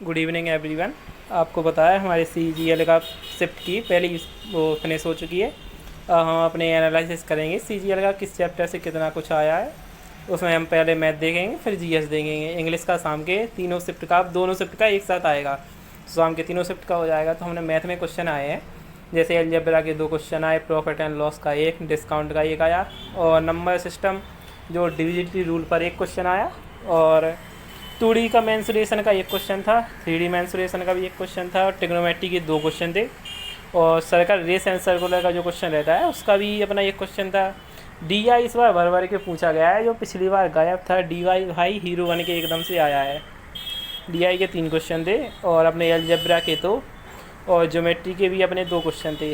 Good evening everyone. आपको पता है हमारे CGL का शिफ्ट की पहली वो फिनिश हो चुकी है। हम अपने एनालिसिस करेंगे CGL का किस चैप्टर से कितना कुछ आया है। उसमें हम पहले मैथ देखेंगे, फिर GS देखेंगे। इंग्लिश का शाम के तीनों शिफ्ट का, दोनों शिफ्ट का एक साथ आएगा, शाम के तीनों शिफ्ट का हो जाएगा। तो हमने मैथ में क्वेश्चन आए हैं, जैसे अलजेब्रा के 2 क्वेश्चन आए, प्रॉफिट एंड लॉस का 1, डिस्काउंट का 1 आया, और नंबर सिस्टम जो डिविजिबिलिटी रूल पर 1 क्वेश्चन आया, और 2D का मेंसुरेशन का 1 क्वेश्चन था, 3D मेंसुरेशन का भी 1 क्वेश्चन था, और ट्रिग्नोमेट्री के 2 क्वेश्चन थे, और सर्कल रेस एंड सर्कुलर का जो क्वेश्चन रहता है उसका भी अपना 1 क्वेश्चन था। DI इस बार भर भर के पूछा गया है, जो पिछली बार गायब था। DY भाई हीरो बन के एकदम से आया है। DI के 3 क्वेश्चन थे, और अपने अलजेब्रा के 2, और ज्योमेट्री के भी अपने 2 क्वेश्चन थे।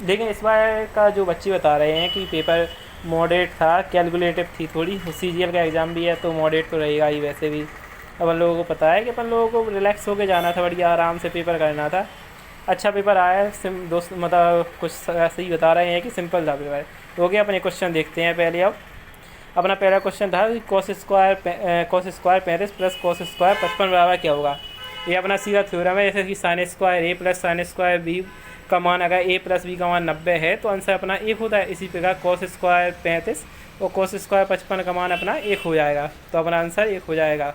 लेकिन इस बार का जो बच्चे बता रहे हैं कि पेपर मॉडरेट था, कैलकुलेटिव थी थोड़ी। CGL का एग्ज़ाम भी है तो मॉडरेट तो रहेगा ही वैसे भी। अपन लोगों को पता है कि अपन लोगों को रिलैक्स होकर जाना था, बढ़िया आराम से पेपर करना था। अच्छा पेपर आया है। दोस्त मतलब कुछ ऐसे ही बता रहे हैं कि सिंपल था पेपर। तो हो गया, अपने क्वेश्चन देखते हैं पहले। अब अपना पहला क्वेश्चन था कि cos square 35 plus cos square 55 बराबर क्या होगा। ये अपना सीधा थ्योरम है, जैसे कि sine square A plus sine square B का मान अगर A प्लस B का मान 90 है तो आंसर अपना 1 होता है। इसी प्रकार cos स्क्वायर 35 और cos स्क्वायर 55 का मान अपना 1 हो जाएगा, तो अपना आंसर 1 हो जाएगा।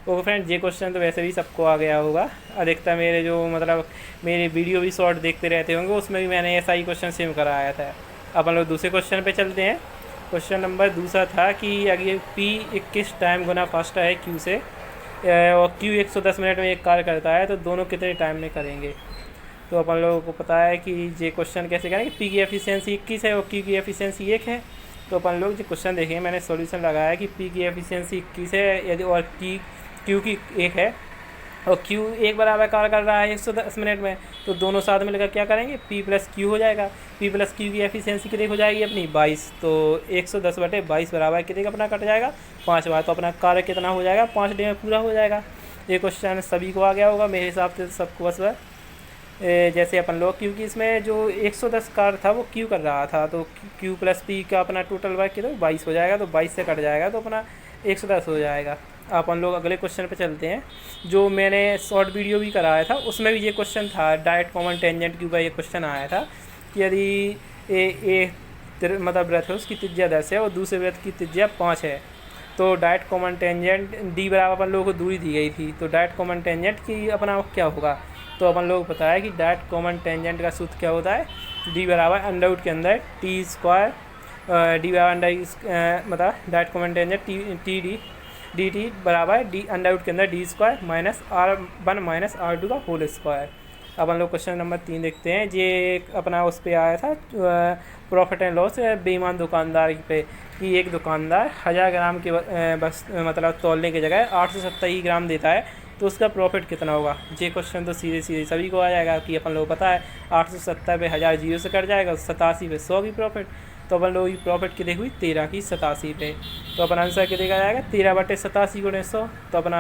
ओके फ्रेंड, ये क्वेश्चन तो वैसे भी सबको आ गया होगा। अधिकतर मेरे जो मतलब मेरे वीडियो भी शॉर्ट देखते रहते होंगे, उसमें भी मैंने ऐसा ही क्वेश्चन सेम कराया था। अपन लोग दूसरे क्वेश्चन पे चलते हैं। क्वेश्चन नंबर दूसरा था कि अगर P21 टाइम गुना फास्टर है Q से, और Q 110 मिनट में एक कार्य करता है, तो दोनों कितने टाइम में करेंगे। तो अपन लोगों को पता है कि ये क्वेश्चन कैसे करेंगे। P की एफिशिएंसी 21 है और Q की एफिशिएंसी 1 है। तो अपन लोग जो क्वेश्चन देखेंगे, मैंने सॉल्यूशन लगाया कि P की एफिशिएंसी 21 है यदि, और Q की 1 है, और Q 1 बराबर कार्य कर रहा है 110 मिनट में, तो दोनों साथ मिलकर क्या करेंगे, P प्लस Q हो जाएगा। P प्लस Q की एफिशिएंसी कितनी हो जाएगी अपनी 22, तो 110/22 बराबर कितने का अपना कट जाएगा 5 बार। तो अपना कार्य कितना हो जाएगा 5 डे में पूरा हो जाएगा। ये क्वेश्चन सभी को आ गया होगा मेरे हिसाब से, सबको बस जैसे अपन लोग, क्योंकि इसमें जो 110 कार्य था वो Q कर रहा था, तो Q प्लस P का अपना टोटल वर्क कितना 22 हो जाएगा, तो 22 से कट जाएगा तो अपना 110 हो जाएगा। अपन लोग अगले क्वेश्चन पे चलते हैं, जो मैंने शॉर्ट वीडियो भी कराया था, उसमें भी ये क्वेश्चन था। डायरेक्ट कॉमन टेंजेंट के ऊपर ये क्वेश्चन आया था कि यदि मतलब वृत्त है उसकी त्रिज्या 10 है और दूसरे वृत्त की त्रिज्या 5 है, तो डायरेक्ट कॉमन टेंजेंट D बराबर अपन लोगों को दूरी दी गई थी, तो डायरेक्ट कॉमन टेंजेंट की अपना क्या होगा। तो अपन लोग को पता है कि डायरेक्ट कॉमन टेंजेंट का सूत्र क्या होता है, D बराबर अंडर रूट के अंदर T स्क्वायर, D बराबर अंडर मतलब डायरेक्ट कॉमन टेंजेंट dt बराबर D अंडर रूट के अंदर D square minus R1 minus R2 का होल स्क्वायर। अपन लोग क्वेश्चन नंबर 3 देखते हैं। ये अपना उस पर आया था प्रॉफिट एंड लॉस बेईमान दुकानदार पे, कि एक दुकानदार 1000 ग्राम के बस मतलब तौलने की जगह 870 ग्राम देता है, तो उसका प्रॉफिट कितना होगा। ये क्वेश्चन तो सीधे सीधे सभी को आ जाएगा कि अपन लोग पता है 870 पे 1000 जीरो से कट जाएगा, 87 पे 100 की प्रॉफिट, तो अपन लोग की प्रॉफिट कितनी हुई 13 की 87 पे, तो अपना आंसर कितने का जाएगा 13/87 गुणे 100, तो अपना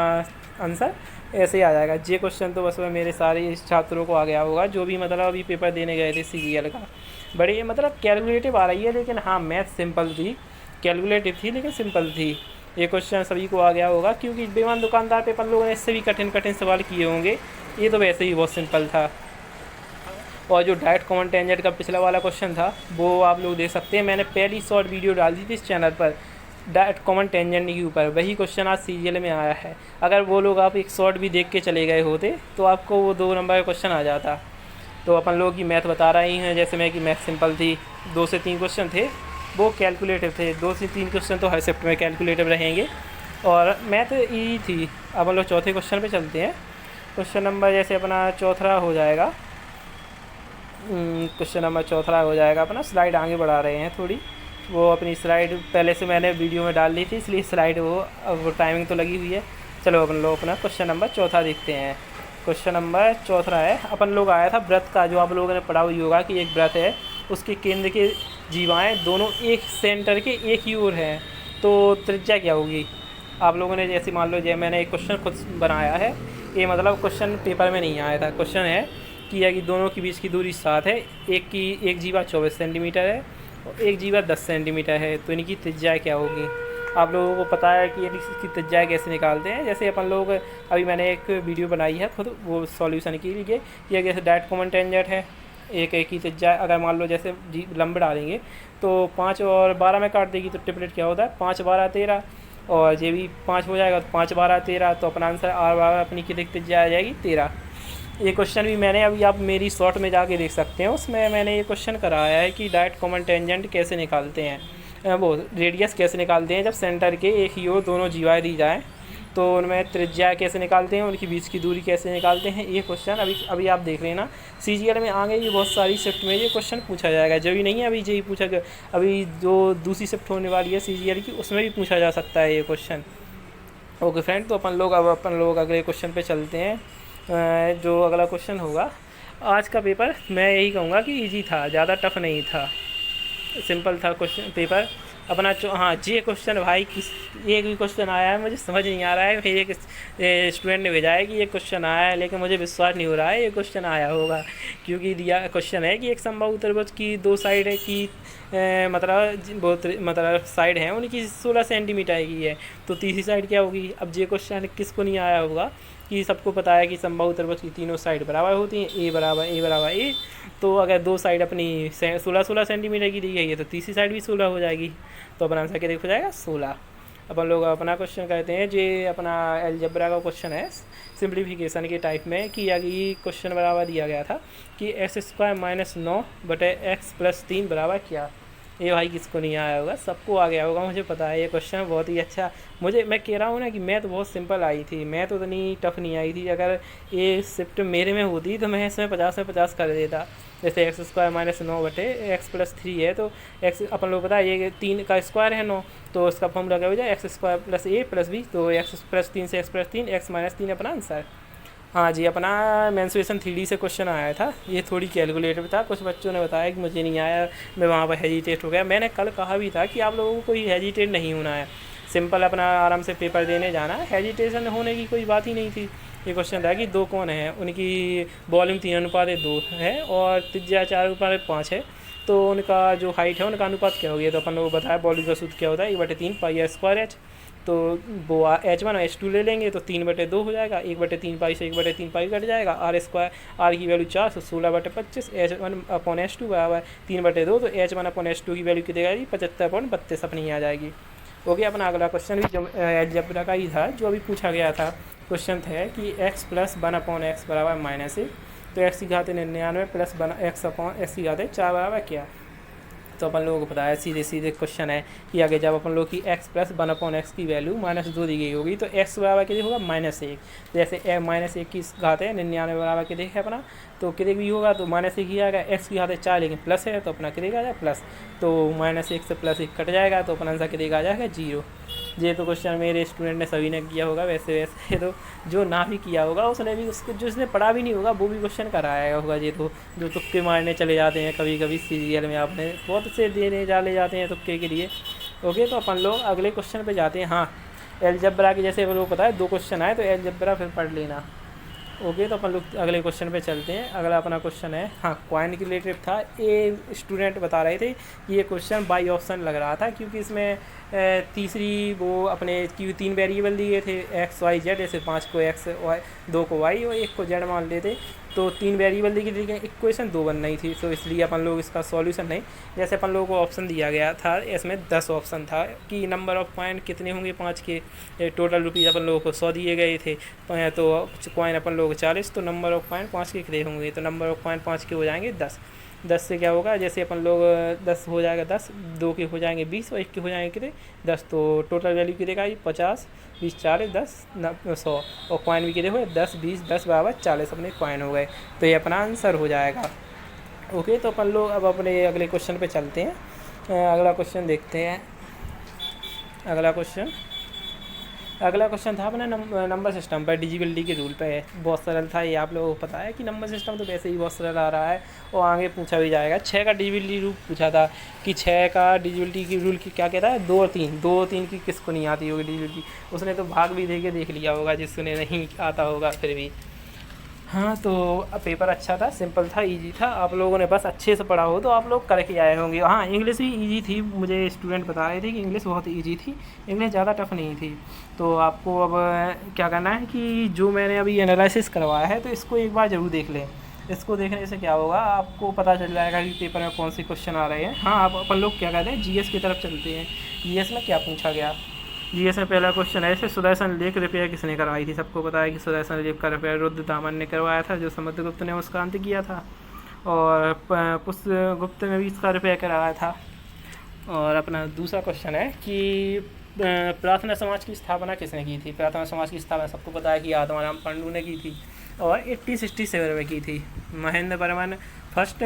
आंसर ऐसे ही आ जाएगा। ये क्वेश्चन तो बस मेरे सारे छात्रों को आ गया होगा जो भी मतलब अभी पेपर देने गए थे CGL का। बड़ी मतलब कैलकुलेटिव आ रही है, लेकिन हाँ मैथ सिंपल थी, कैलकुलेटिव थी लेकिन सिंपल थी। ये क्वेश्चन सभी को आ गया होगा, क्योंकि बेईमान दुकानदार पे अपन लोगों ने इससे भी कठिन कठिन सवाल किए होंगे, ये तो वैसे ही बहुत सिंपल था। और जो डायरेक्ट कॉमन टेंजेंट का पिछला वाला क्वेश्चन था वो आप लोग देख सकते हैं, मैंने पहली शॉर्ट वीडियो डाल दी थी इस चैनल पर डायरेक्ट कॉमन टेंजेंट के ऊपर। वही क्वेश्चन आज CGL में आया है। अगर वो लोग आप एक शॉर्ट भी देख के चले गए होते तो आपको वो 2 नंबर का क्वेश्चन आ जाता। तो अपन लोग की मैथ बता रही हैं, जैसे मैं कि मैथ सिंपल थी, 2 से 3 क्वेश्चन थे वो कैलकुलेटिव थे, 2 से 3 क्वेश्चन तो हर शिफ्ट में कैलकुलेटिव रहेंगे, और मैथ ई थी। अब हम लोग चौथे क्वेश्चन पे चलते हैं। क्वेश्चन नंबर जैसे अपना चौथा हो जाएगा, क्वेश्चन नंबर चौथा हो जाएगा अपना। स्लाइड आगे बढ़ा रहे हैं थोड़ी, वो अपनी स्लाइड पहले से मैंने वीडियो में डाल दी थी, इसलिए स्लाइड वो टाइमिंग तो लगी हुई है। चलो अपन लोग अपना क्वेश्चन नंबर चौथा देखते हैं। क्वेश्चन नंबर चौथा है, अपन लोग आया था व्रत का, जो आप लोगों ने पढ़ा हुई होगा कि एक व्रत है, उसके केंद्र के जीवाएँ दोनों एक सेंटर के एक ही ओर हैं, तो त्रिज्या क्या होगी। आप लोगों ने जैसे मान लो, जैसे मैंने एक क्वेश्चन खुद बनाया है, ये मतलब क्वेश्चन पेपर में नहीं आया था। क्वेश्चन है कि दोनों के बीच की दूरी 7 है, एक जीवा 24 सेंटीमीटर है और एक जीवा 10 सेंटीमीटर है, तो इनकी त्रिज्या क्या होगी। आप लोगों को पता है कि एलिप्स की त्रिज्या कैसे निकालते हैं। जैसे अपन लोग अभी मैंने एक वीडियो बनाई है खुद वो सॉल्यूशन के लिए, ये जैसे डायरेक्ट कॉमन टेंजेंट है, एक ही त्रिज्या, अगर मान लो जैसे जी लंब डालेंगे तो 5 और 12 में काट देगी, तो ट्रिपलेट क्या होता है 5 12 13, और ये भी 5 हो जाएगा तो 5 12 13, तो अपना आंसर आर बराबर अपनी कितनी त्रिज्या आ जाएगी 13। ये क्वेश्चन भी मैंने अभी आप मेरी शॉर्ट में जाके देख सकते हैं, उसमें मैंने ये क्वेश्चन कराया है कि डायरेक्ट कॉमन टेंजेंट कैसे निकालते हैं, वो रेडियस कैसे निकालते हैं जब सेंटर के एक ही ओर दोनों जीवाएँ दी जाएँ, तो उनमें त्रिज्या कैसे निकालते हैं, उनकी बीच की दूरी कैसे निकालते हैं। ये क्वेश्चन अभी आप देख लेना CGL में आगे भी बहुत सारी शिफ्ट में ये क्वेश्चन पूछा जाएगा, जब भी नहीं है अभी यही पूछा गया, अभी जो दूसरी शिफ्ट होने वाली है CGL की उसमें भी पूछा जा सकता है ये क्वेश्चन। ओके फ्रेंड, तो अपन लोग अगले क्वेश्चन पे चलते हैं। जो अगला क्वेश्चन होगा आज का पेपर, मैं यही कहूँगा कि ईजी था, ज़्यादा टफ नहीं था, सिंपल था क्वेश्चन पेपर अपना। हाँ ये क्वेश्चन भाई एक भी क्वेश्चन आया है मुझे समझ नहीं आ रहा है, फिर एक स्टूडेंट ने भेजा है कि ये क्वेश्चन आया है, लेकिन मुझे विश्वास नहीं हो रहा है ये क्वेश्चन आया होगा, क्योंकि दिया क्वेश्चन है कि एक समबाहु त्रिभुज की दो साइड है की मतलब साइड है उनकी 16 सेंटीमीटर की है, तो तीसरी साइड क्या होगी। अब ये क्वेश्चन किसको नहीं आया होगा कि सबको पता है कि समबाहु त्रिभुज की तीनों साइड बराबर होती हैं, ए बराबर ए, तो अगर दो साइड अपनी 16 सेंटीमीटर की दी गई है तो तीसरी साइड भी 16 हो जाएगी, तो अपना आंसर क्या हो जाएगा 16। अपन लोग अपना क्वेश्चन कहते हैं जो अपना अलजेब्रा का क्वेश्चन है सिंप्लीफिकेशन के टाइप में, कि ये क्वेश्चन बराबर दिया गया था कि x² - 9 बटे x+3 बराबर क्या। ये भाई किसको नहीं आया होगा, सबको आ गया होगा, मुझे पता है। ये क्वेश्चन बहुत ही अच्छा, मैं कह रहा हूँ ना कि मैथ बहुत सिंपल आई थी, मैथ तो इतनी टफ नहीं आई थी। अगर ये शिफ्ट मेरे में होती तो मैं इसमें 50 में 50 कर देता। जैसे x² - 9 बटे x+3 है, तो x अपन लोग पता है ये 3 का स्क्वायर है 9, तो इसका फॉर्मूला क्या हो जाए x² + a + b, तो x+3 से x+3 x-3 अपना आंसर। हाँ जी, अपना मेंसुरेशन 3D से क्वेश्चन आया था, ये थोड़ी कैलकुलेटर था, कुछ बच्चों ने बताया कि मुझे नहीं आया, मैं वहाँ पर हेजिटेट हो गया। मैंने कल कहा भी था कि आप लोगों को कोई हेजिटेट नहीं होना है, सिंपल अपना आराम से पेपर देने जाना है, हेजिटेशन होने की कोई बात ही नहीं थी। ये क्वेश्चन था कि दो कौन है, उनकी वॉल्यूम 3:2 है और त्रिज्या 4:5 है, तो उनका जो हाइट है उनका अनुपात क्या हो गया। तो अपन लोगों को बताया वॉल्यूम का सूत्र क्या होता है 1/3 πr²h, तो वो H1 और H2 ले लेंगे तो 3/2 हो जाएगा, 1/3 पाई से 1/3 पाई कट जाएगा, R की वैल्यू 4, तो 16/25, H1/H2 बराबर 3/2, तो H1/H2 की वैल्यू कितनी आएगी 75.32 अपनी आ जाएगी। ओके, अपना अगला क्वेश्चन भी जो अलजेब्रा का ही था, जो अभी पूछा गया था क्वेश्चन था कि x + 1/x बराबर -1, तो x की घात 99 प्लस x की घात 4 बराबर क्या। तो अपन लोगों को पता है सीधे क्वेश्चन है कि आगे जब अपन लोग की x + 1/x की वैल्यू -2 दी गई होगी तो x बराबर कितने होगा -1, जैसे -1 की घात है 99 बराबर कितने है अपना, तो कितने भी होगा तो -1 ही आएगा, x की घात 4 लेकिन प्लस है तो अपना कितने आ जाएगा प्लस, तो -1 से +1 कट जाएगा, तो अपना आंसर कितने आ जाएगा 0। ये तो क्वेश्चन मेरे स्टूडेंट ने सभी ने किया होगा, वैसे तो जो ना भी किया होगा उसने भी उसको जिसने पढ़ा भी नहीं होगा वो भी क्वेश्चन कराया होगा। ये तो जो तुक्के मारने चले जाते हैं कभी कभी सीरियल में, आपने बहुत से देने डाले जाते हैं तुक्के के लिए। ओके, तो अपन लोग अगले क्वेश्चन पे जाते हैं। हाँ, अलजेब्रा के जैसे वो लोग पता है 2 क्वेश्चन आए तो अलजेब्रा फिर पढ़ लेना। ओके, तो अपन लोग अगले क्वेश्चन पे चलते हैं। अगला अपना क्वेश्चन है, हाँ कॉइन के रिलेटेड था। ये स्टूडेंट बता रहे थे कि ये क्वेश्चन बाई ऑप्शन लग रहा था, क्योंकि इसमें तीसरी वो अपने की 3 वेरिएबल दिए थे x y z, जैसे 5 को x y 2 को y और 1 को z मान लेते, तो 3 वेरिएबल दी गई, इक्वेशन 2 बन रही थी, तो इसलिए अपन लोग इसका सॉल्यूशन नहीं, जैसे अपन लोगों को ऑप्शन दिया गया था इसमें 10 ऑप्शन था कि नंबर ऑफ पॉइंट कितने होंगे 5 के, टोटल रुपीज़ अपन लोगों को 100 दिए गए थे, तो कॉइन अपन लोगों को 40, तो नंबर ऑफ पॉइंट 5 के कितने होंगे, तो नंबर ऑफ पॉइंट 5 के हो जाएंगे 10। 10 से क्या होगा, जैसे अपन लोग 10 हो जाएगा 10, 2 के हो जाएंगे 20 और 1 के हो जाएंगे कितने 10, तो टोटल वैल्यू कितने का 50 20 40 10 100, और कॉइन भी कितने हुए 10 20 10 बराबर 40 अपने कॉइन हो गए, तो ये अपना आंसर हो जाएगा। ओके, तो अपन लोग अब अपने अगले क्वेश्चन पे चलते हैं। अगला क्वेश्चन देखते हैं। अगला क्वेश्चन था अपना नंबर सिस्टम पर डिजिबिलिटी के रूल पे है। बहुत सरल था ये, आप लोगों को पता है कि नंबर सिस्टम तो वैसे ही बहुत सरल आ रहा है और आगे पूछा भी जाएगा। 6 का डिजिबिलिटी रूल पूछा था कि 6 का डिजिबिलिटी की रूल की क्या कहता है 2 और 3 की किसको नहीं आती होगी डिजिबिलिटी, उसने तो भाग भी दे के देख लिया होगा जिसने नहीं आता होगा फिर भी। हाँ, तो पेपर अच्छा था, सिंपल था, इजी था। आप लोगों ने बस अच्छे से पढ़ा हो तो आप लोग करके आए होंगे। हाँ, इंग्लिश भी इजी थी, मुझे स्टूडेंट बता रहे थे कि इंग्लिश बहुत इजी थी, इंग्लिश ज़्यादा टफ नहीं थी। तो आपको अब क्या करना है कि जो मैंने अभी एनालिसिस करवाया है तो इसको एक बार ज़रूर देख लें। इसको देखने से क्या होगा, आपको पता चल जाएगा कि पेपर में कौन से क्वेश्चन आ रहे हैं। हाँ, आप अपन लोग क्या कहते हैं, जीएस की तरफ चलते हैं। जीएस में क्या पूछा गया? जीएस में पहला क्वेश्चन है, ऐसे सुदर्शन लेक रिपेयर किसने करवाई थी? सबको पता है कि सुदर्शन लेक का रिपेयर रुद्रदामन ने करवाया था, जो समुद्रगुप्त ने उसका अंत किया था। और पुष्यगुप्त ने भी इसका रिपेयर करवाया था। और अपना दूसरा क्वेश्चन है कि प्रार्थना समाज की स्थापना किसने की थी? प्रार्थना समाज की स्थापना सबको पता है कि आत्माराम पंडू ने की थी और 1867 में की थी। महेंद्र वर्मन फर्स्ट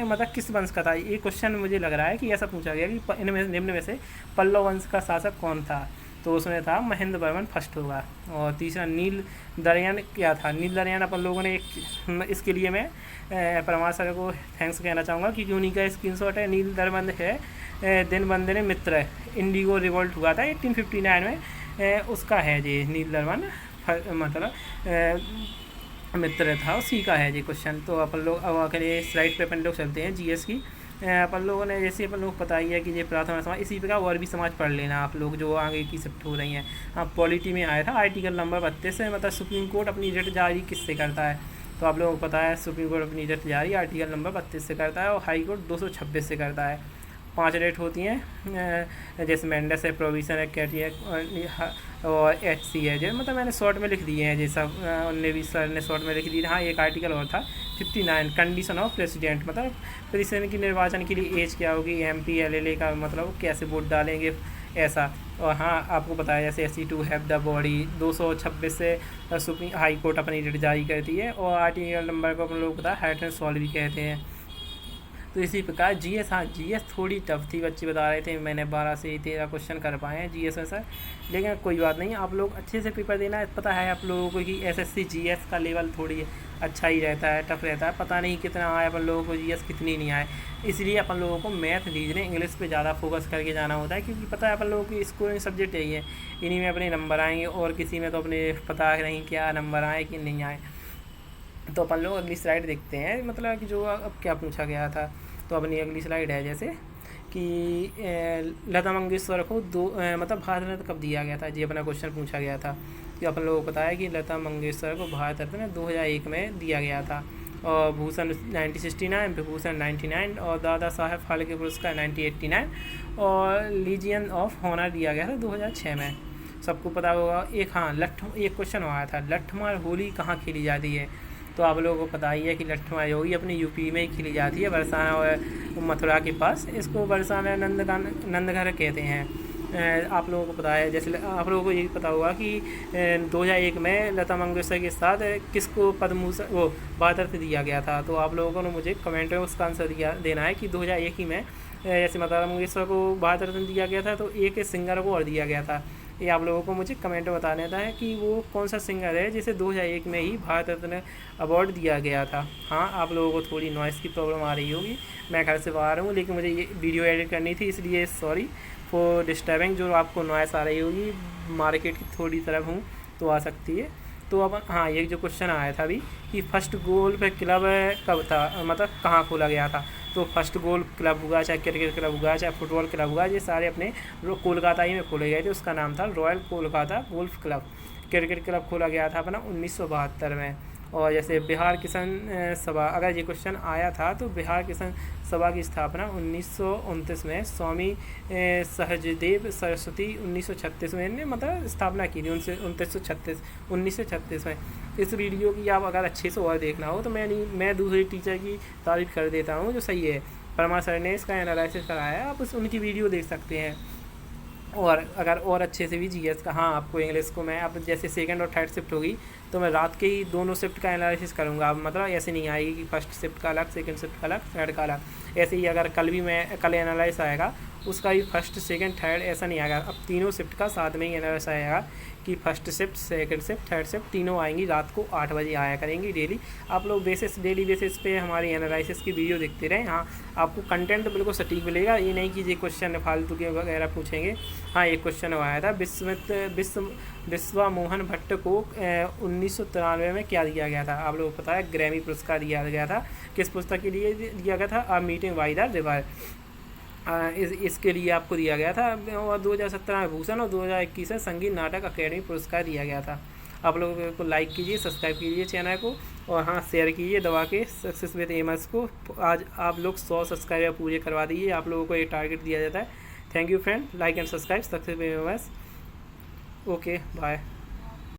मतलब किस वंश का था? ये क्वेश्चन मुझे लग रहा है कि ऐसा पूछा गया कि इनमें निम्न में से पल्लव वंश का शासक कौन था? तो उसमें था महेंद्र वर्मन फर्स्ट होगा। और तीसरा नील दरियान क्या था? नील दरियान अपन लोगों ने इसके लिए मैं परमार सर को थैंक्स कहना चाहूँगा क्योंकि उन्हीं का स्क्रीनशॉट है। नील दरबंद है दिनबंधु मित्र, इंडिगो रिवोल्ट हुआ था 1859 में, उसका है ये नील दरबंद, मतलब मित्र था, उसी का है ये क्वेश्चन। तो अपन लोग अब अगले स्लाइड पे अपन लोग चलते हैं जीएस की। अपन लोगों ने जैसे अपन लोग पता ही है कि ये प्रार्थना समाज, इसी प्रकार और भी समाज पढ़ लेना आप लोग जो आगे की शिफ्ट हो रही हैं। हाँ, पॉलिटी में आया था आर्टिकल नंबर 32 है, मतलब सुप्रीम कोर्ट अपनी रिट जारी किससे करता है? तो आप लोगों को पता है सुप्रीम कोर्ट अपनी रिट जारी आर्टिकल नंबर 32 से करता है और हाई कोर्ट 226 से करता है। 5 रेट होती हैं, जैसे मेंडस है, प्रोविजन है, कैटी है और एचसी है। जो मतलब मैंने शॉर्ट में लिख दिए हैं, जैसा नेवी सर ने शॉर्ट में लिख दिए। हाँ, एक आर्टिकल और था 59, कंडीशन ऑफ प्रेसिडेंट, मतलब प्रेसिडेंट की निर्वाचन के लिए एज क्या होगी, एमपी एलएलए का मतलब कैसे वोट डालेंगे, ऐसा। और हाँ, आपको बताया जैसे as to have the body 226 से सुप्रीम हाई कोर्ट अपनी रिट जारी करती है। और आर्टिकल नंबर को अपन लोग पता है हाइट एंड सॉल्व भी कहते हैं। तो इसी प्रकार जीएस, हाँ जीएस थोड़ी टफ थी, बच्चे बता रहे थे। मैंने 12 से 13 क्वेश्चन कर पाए हैं जीएस में सर, लेकिन कोई बात नहीं, आप लोग अच्छे से पेपर देना। पता है आप लोगों को कि एसएससी जीएस का लेवल थोड़ी अच्छा ही रहता है, टफ रहता है। पता नहीं कितना आए अपन लोगों को जीएस, कितनी नहीं आए। इसलिए अपन लोगों को मैथ, रीजनिंग, इंग्लिश पे ज़्यादा फोकस करके जाना होता है, क्योंकि पता है अपन लोगों की स्कोरिंग सब्जेक्ट यही है, इन्हीं में अपने नंबर आएंगे और किसी में तो अपने पता नहीं क्या नंबर आए कि नहीं आए। तो अपन लोग अगली स्लाइड देखते हैं, मतलब कि जो अब क्या पूछा गया था। तो अपनी अगली स्लाइड है जैसे कि लता मंगेशकर को मतलब भारत रत्न कब दिया गया था? जी अपना क्वेश्चन पूछा गया था कि अपन लोगों को पता है कि लता मंगेशकर को भारत रत्न 2001 में दिया गया था। और भूषण 1969, विभूषण 99 और दादा साहेब फाल्के पुरस्कार 1989 और लीजियन ऑफ ऑनर दिया गया था 2006 में। सबको पता होगा। एक क्वेश्चन आया था, लठमार होली कहाँ खेली जाती है? तो आप लोगों को पता ही है कि लठमार होली अपने यूपी में ही खेली जाती है, बरसाना और मथुरा के पास। इसको बरसाना नंदघर कहते हैं। आप लोगों को पता है, जैसे आप लोगों को ये पता होगा कि 2001 में लता मंगेशकर के साथ किसको पद्मभूषण वो भारत रत्न दिया गया था? तो आप लोगों को मुझे कमेंट में उसका आंसर देना है कि 2001 ही में जैसे लता मंगेशकर को भारत रत्न दिया गया था, तो एक सिंगर को और दिया गया था। ये आप लोगों को मुझे कमेंट में बता देता है कि वो कौन सा सिंगर है जिसे 2001 में ही भारत रत्न अवार्ड दिया गया था। हाँ, आप लोगों को थोड़ी नॉइज़ की प्रॉब्लम आ रही होगी, मैं घर से बाहर हूँ, लेकिन मुझे ये वीडियो एडिट करनी थी, इसलिए सॉरी फॉर डिस्टर्बिंग। जो आपको नॉइज़ आ रही होगी, मार्केट की थोड़ी तरफ हूँ तो आ सकती है। तो अब हाँ, ये जो क्वेश्चन आया था अभी कि फर्स्ट गोल्फ क्लब कब था, मतलब कहाँ खोला गया था? तो फर्स्ट गोल्फ क्लब हुआ, चाहे क्रिकेट क्लब हुआ, चाहे फुटबॉल क्लब हुआ, ये सारे अपने कोलकाता ही में खोले गए थे। उसका नाम था royal Kolkata golf club. Cricket club खोला गया था अपना 1972 में। और जैसे बिहार किसान सभा, अगर ये क्वेश्चन आया था तो बिहार किसान सभा की स्थापना 1929 में स्वामी सहजदेव सरस्वती 1936 में ने मतलब स्थापना की थी। 1936 में। इस वीडियो की आप अगर अच्छे से और देखना हो तो मैं दूसरे टीचर की तारीफ कर देता हूँ जो सही है, परमा सर ने इसका एनालिसिस कराया है, आप उनकी वीडियो देख सकते हैं। और अगर और अच्छे से भी जीएस का, हाँ आपको इंग्लिश को मैं अब जैसे सेकंड और थर्ड शिफ्ट होगी तो मैं रात के ही दोनों शिफ्ट का एनालिसिस करूँगा। अब मतलब ऐसे नहीं आएगी कि फर्स्ट शिफ्ट का अलग, सेकंड शिफ्ट का अलग, थर्ड का अलग। ऐसे ही अगर कल एनालाइज आएगा उसका भी फर्स्ट सेकंड थर्ड ऐसा नहीं आएगा, अब तीनों शिफ्ट का साथ में ही एनालिसिस आएगा कि first shift, second shift, third shift तीनों आएंगी रात को 8 बजे आया करेंगी डेली। आप लोग डेली बेसिस पे हमारी एनालिसिस की वीडियो देखते रहें। हाँ, आपको कंटेंट बिल्कुल सटीक मिलेगा, ये नहीं कि ये क्वेश्चन फालतू के वगैरह पूछेंगे। हाँ, एक क्वेश्चन आया था, विश्वा मोहन भट्ट को 1993 में क्या दिया गया था? आप लोगों को पता है, ग्रैमी पुरस्कार दिया गया था। किस पुस्तक के लिए दिया गया था? A meeting by the river. इसके लिए आपको दिया गया था। और 2017 में भूषण और 2021 में संगीत नाटक अकेडमी पुरस्कार दिया गया था। आप लोगों को लाइक कीजिए, सब्सक्राइब कीजिए चैनल को, और हाँ, शेयर कीजिए दबा के सक्सेस विद एमएस को। आज आप लोग 100 सब्सक्राइबर पूरे करवा दीजिए, आप लोगों को एक टारगेट दिया जाता है। Thank you friend, like and subscribe success with MS. Okay, bye.